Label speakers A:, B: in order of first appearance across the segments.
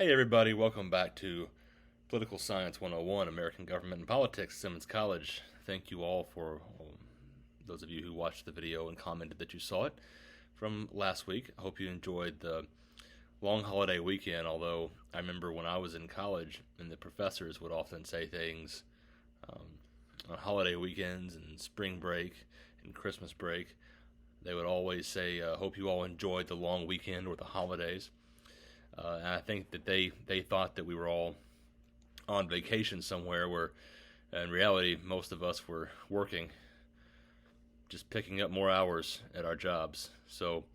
A: Hey everybody, welcome back to Political Science 101, American Government and Politics, Simmons College. Thank you all for those of you who watched the video and commented that you saw it from last week. I hope you enjoyed the long holiday weekend, although I remember when I was in college and the professors would often say things on holiday weekends and spring break and Christmas break. They would always say, hope you all enjoyed the long weekend or the holidays. And I think that they thought that we were all on vacation somewhere where in reality most of us were working, just picking up more hours at our jobs. So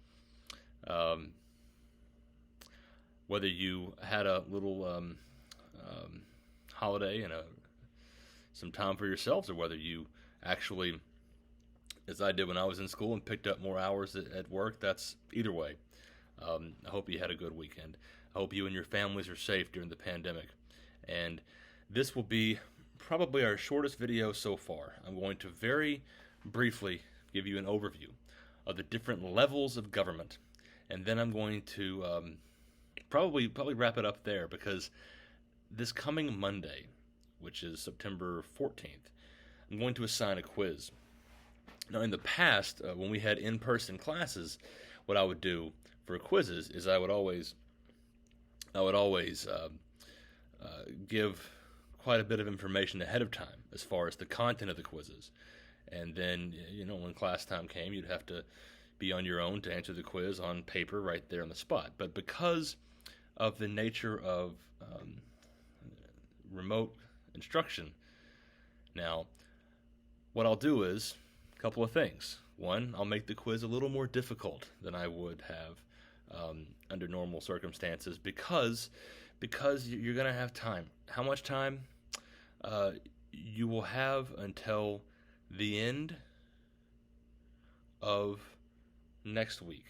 A: whether you had a little holiday and some time for yourselves, or whether you actually, as I did when I was in school, and picked up more hours at work, that's either way. I hope you had a good weekend. I hope you and your families are safe during the pandemic. And this will be probably our shortest video so far. I'm going to very briefly give you an overview of the different levels of government. And then I'm going to probably wrap it up there, because this coming Monday, which is September 14th, I'm going to assign a quiz. Now, in the past, when we had in-person classes, what I would do for quizzes is I would always give quite a bit of information ahead of time as far as the content of the quizzes, and then when class time came, you'd have to be on your own to answer the quiz on paper right there on the spot. But because of the nature of remote instruction now, what I'll do is a couple of things. One, I'll make the quiz a little more difficult than I would have under normal circumstances, because you're going to have time. How much time? You will have until the end of next week.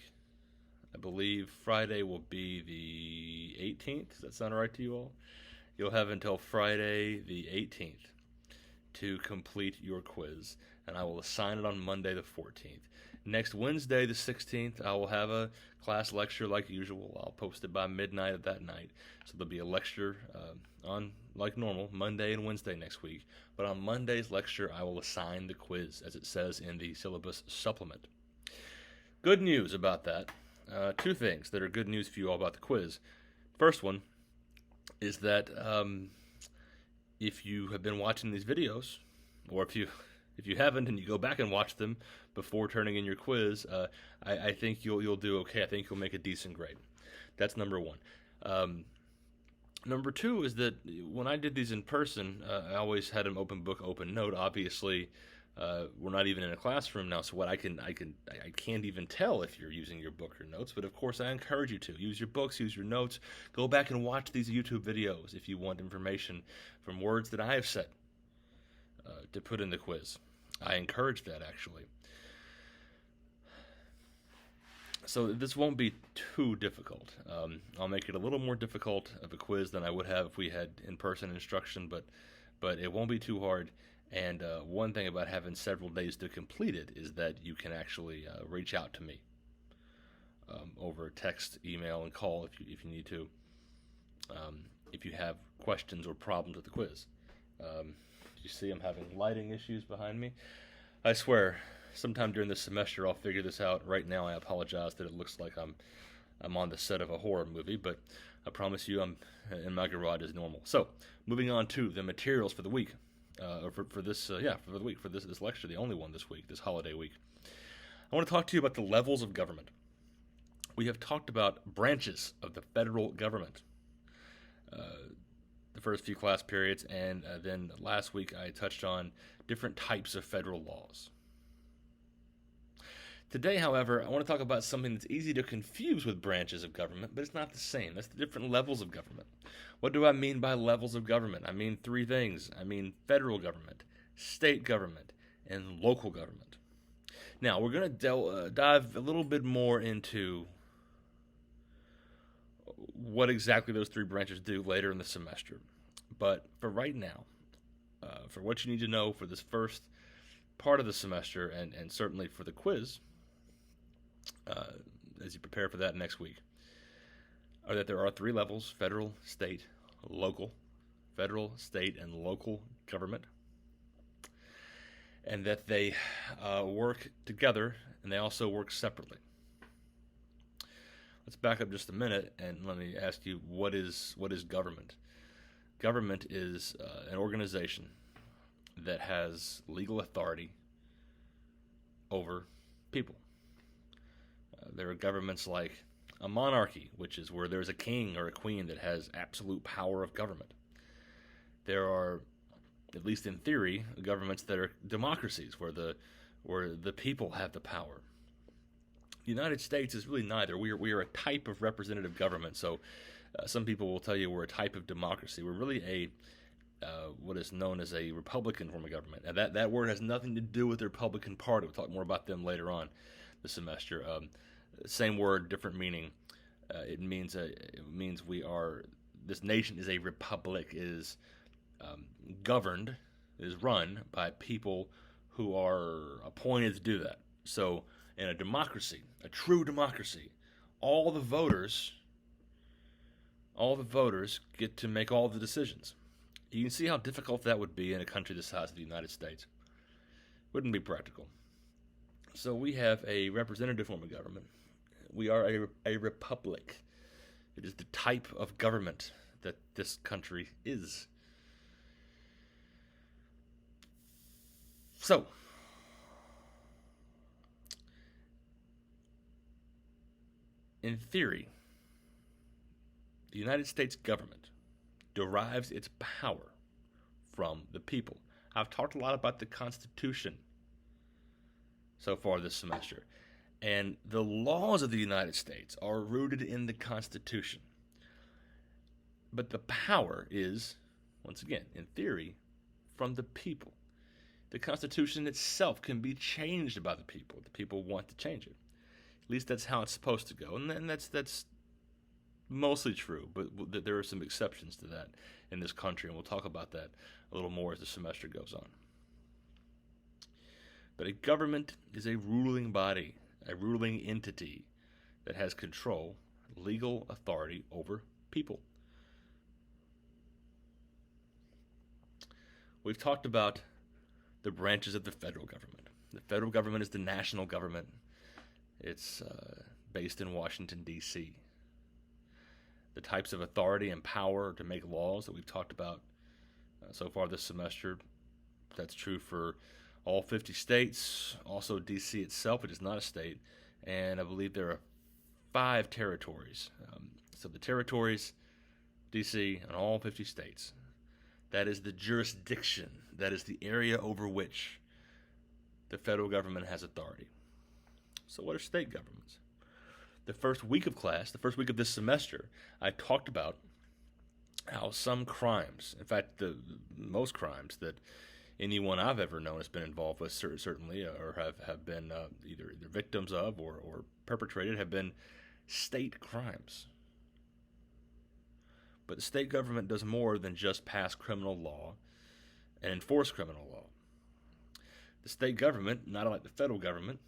A: I believe Friday will be the 18th. Does that sound right to you all? You'll have until Friday the 18th to complete your quiz, and I will assign it on Monday the 14th. Next Wednesday the 16th, I will have a class lecture like usual. I'll post it by midnight of that night. So there'll be a lecture on, like normal, Monday and Wednesday next week. But on Monday's lecture, I will assign the quiz, as it says in the syllabus supplement. Good news about that. Two things that are good news for you all about the quiz. First one is that if you have been watching these videos, or if you haven't and you go back and watch them before turning in your quiz, I think you'll do okay. I think you'll make a decent grade. That's number one. Number two is that when I did these in person, I always had an open book, open note. Obviously, we're not even in a classroom now, so I can't even tell if you're using your book or notes. But of course, I encourage you to use your books, use your notes. Go back and watch these YouTube videos if you want information from words that I have said to put in the quiz. I encourage that, actually. So this won't be too difficult. I'll make it a little more difficult of a quiz than I would have if we had in-person instruction, but it won't be too hard. And one thing about having several days to complete it is that you can actually reach out to me over text, email, and call if you need to, if you have questions or problems with the quiz. You see I'm having lighting issues behind me. I swear, sometime during this semester I'll figure this out. Right now I apologize that it looks like I'm on the set of a horror movie, but I promise you I'm in my garage as normal. So, moving on to the materials for the week. For the week, for this lecture, the only one this week, this holiday week. I want to talk to you about the levels of government. We have talked about branches of the federal government the first few class periods, and then last week I touched on different types of federal laws. Today, however, I want to talk about something that's easy to confuse with branches of government, but it's not the same. That's the different levels of government. What do I mean by levels of government? I mean three things. I mean federal government, state government, and local government. Now, we're going to dive a little bit more into what exactly those three branches do later in the semester. But for right now, for what you need to know for this first part of the semester, and certainly for the quiz, as you prepare for that next week, are that there are three levels: federal, state, local. Federal, state, and local government. And that they work together and they also work separately. Let's back up just a minute and let me ask you, what is government? Government is an organization that has legal authority over people. There are governments like a monarchy, which is where there's a king or a queen that has absolute power of government. There are, at least in theory, governments that are democracies, where the people have the power. The United States is really neither. We are a type of representative government. So some people will tell you we're a type of democracy. We're really a what is known as a Republican form of government. Now that word has nothing to do with the Republican Party. We'll talk more about them later on this semester. Same word, different meaning. It means we are. This nation is a republic. Is governed, is run by people who are appointed to do that. So in a democracy, a true democracy, all the voters get to make all the decisions. You can see how difficult that would be in a country the size of the United States. Wouldn't be practical. So we have a representative form of government. We are a republic. It is the type of government that this country is. So, in theory, the United States government derives its power from the people. I've talked a lot about the Constitution so far this semester, and the laws of the United States are rooted in the Constitution. But the power is, once again, in theory, from the people. The Constitution itself can be changed by the people. The people want to change it. At least that's how it's supposed to go, and that's mostly true, but there are some exceptions to that in this country, and we'll talk about that a little more as the semester goes on. But a government is a ruling body, a ruling entity that has control, legal authority over people. We've talked about the branches of the federal government. The federal government is the national government. It's based in Washington, D.C. The types of authority and power to make laws that we've talked about so far this semester, that's true for all 50 states, also D.C. itself. It is not a state, and I believe there are 5 territories. So the territories, D.C., and all 50 states, that is the jurisdiction, that is the area over which the federal government has authority. So what are state governments? The first week of class, the first week of this semester, I talked about how some crimes, in fact, the most crimes that anyone I've ever known has been involved with, certainly, or have been either victims of or perpetrated, have been state crimes. But the state government does more than just pass criminal law and enforce criminal law. The state government, not unlike the federal government,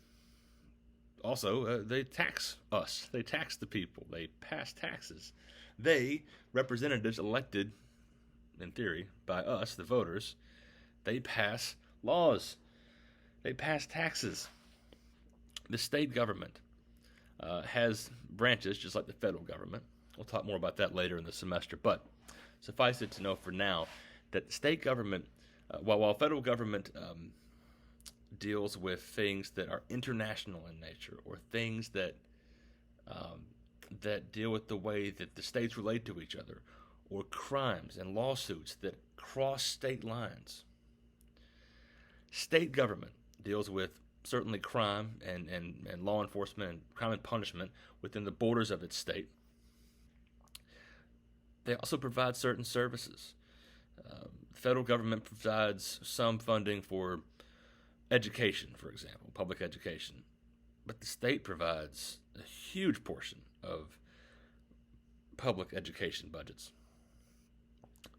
A: also, they tax us. They tax the people. They pass taxes. They, representatives elected, in theory, by us, the voters, they pass laws. They pass taxes. The state government has branches, just like the federal government. We'll talk more about that later in the semester. But suffice it to know for now that the state government, while federal government deals with things that are international in nature, or things that deal with the way that the states relate to each other, or crimes and lawsuits that cross state lines. State government deals with certainly crime and law enforcement and crime and punishment within the borders of its state. They also provide certain services. The federal government provides some funding for education, for example, public education. But the state provides a huge portion of public education budgets.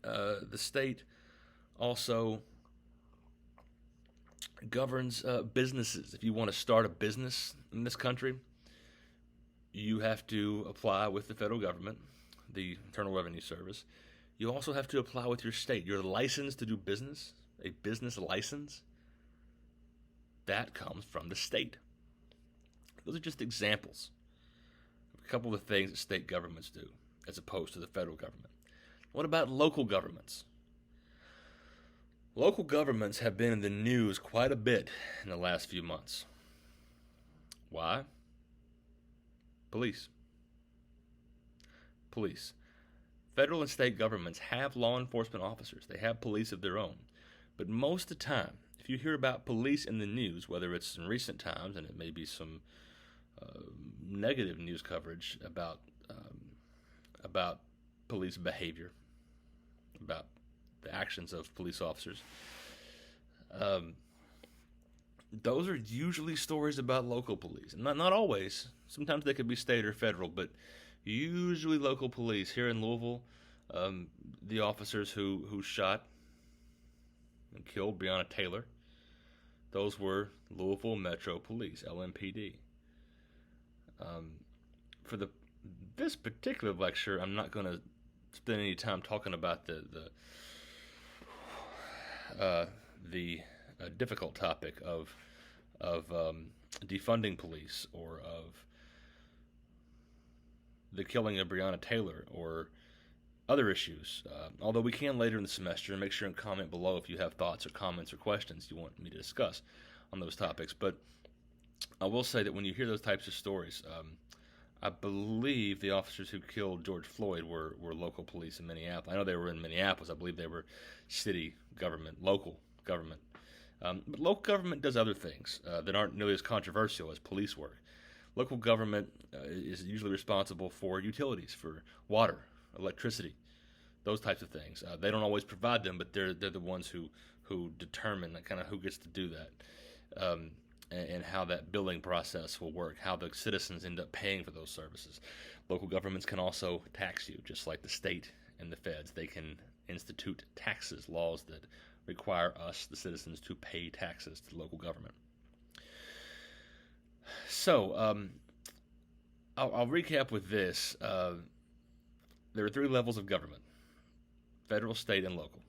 A: The state also governs businesses. If you want to start a business in this country, you have to apply with the federal government, the Internal Revenue Service. You also have to apply with your state. Your license to do business, a business license, that comes from the state. Those are just examples of a couple of the things that state governments do as opposed to the federal government. What about local governments? Local governments have been in the news quite a bit in the last few months. Why? Police. Federal and state governments have law enforcement officers. They have police of their own. But most of the time, if you hear about police in the news, whether it's in recent times, and it may be some negative news coverage about police behavior, about the actions of police officers, those are usually stories about local police. Not always. Sometimes they could be state or federal, but usually local police. Here in Louisville, the officers who shot and killed Breonna Taylor, those were Louisville Metro Police, LMPD. For this particular lecture, I'm not going to spend any time talking about the difficult topic of defunding police, or of the killing of Breonna Taylor, or other issues. Although we can later in the semester, and make sure and comment below if you have thoughts or comments or questions you want me to discuss on those topics. But I will say that when you hear those types of stories, I believe the officers who killed George Floyd were local police in Minneapolis. I know they were in Minneapolis. I believe they were city government, local government. But local government does other things that aren't nearly as controversial as police work. Local government is usually responsible for utilities, for water, electricity, those types of things. They don't always provide them, but they're the ones who determine kind of who gets to do that, and how that billing process will work, how the citizens end up paying for those services. Local governments can also tax you, just like the state and the feds. They can institute taxes, laws that require us, the citizens, to pay taxes to local government. So, I'll recap with this. There are 3 levels of government: federal, state, and local.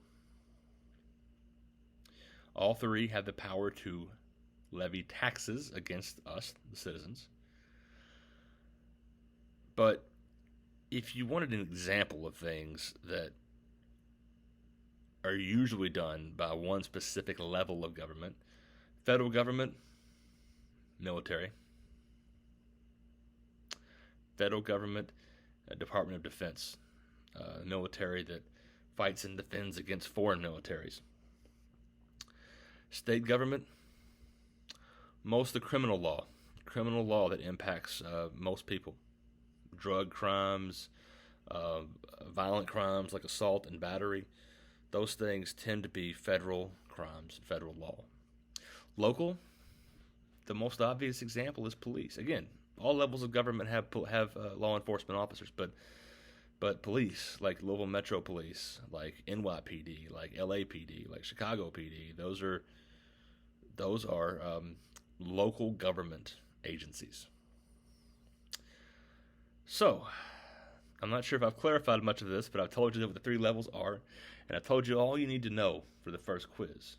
A: All 3 have the power to levy taxes against us, the citizens. But if you wanted an example of things that are usually done by one specific level of government: federal government, military. Federal government, Department of Defense, military that fights and defends against foreign militaries. State government, most of the criminal law that impacts most people. Drug crimes, violent crimes like assault and battery, those things tend to be federal crimes, federal law. Local, the most obvious example is police. Again, all levels of government have law enforcement officers, but police, like Louisville Metro Police, like NYPD, like LAPD, like Chicago PD, those are local government agencies. So, I'm not sure if I've clarified much of this, but I've told you what the 3 levels are, and I've told you all you need to know for the first quiz.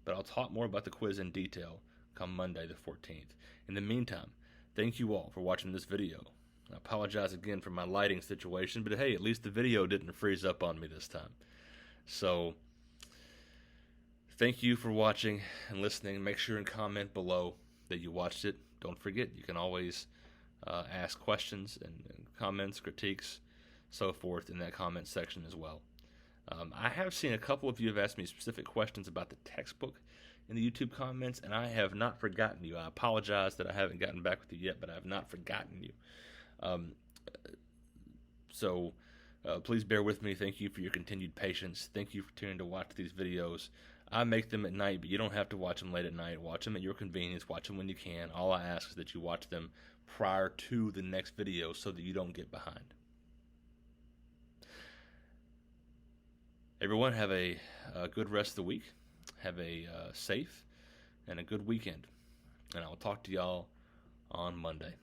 A: But I'll talk more about the quiz in detail come Monday the 14th. In the meantime, thank you all for watching this video. I apologize again for my lighting situation, but hey, at least the video didn't freeze up on me this time. So, thank you for watching and listening. Make sure and comment below that you watched it. Don't forget, you can always ask questions and comments, critiques, so forth in that comment section as well. I have seen a couple of you have asked me specific questions about the textbook in the YouTube comments, and I have not forgotten you. I apologize that I haven't gotten back with you yet, but I have not forgotten you. So please bear with me. Thank you for your continued patience. Thank you for tuning to watch these videos. I make them at night, but you don't have to watch them late at night. Watch them at your convenience. Watch them when you can. All I ask is that you watch them prior to the next video so that you don't get behind. Everyone, have a good rest of the week. Have a safe and a good weekend. And I will talk to y'all on Monday.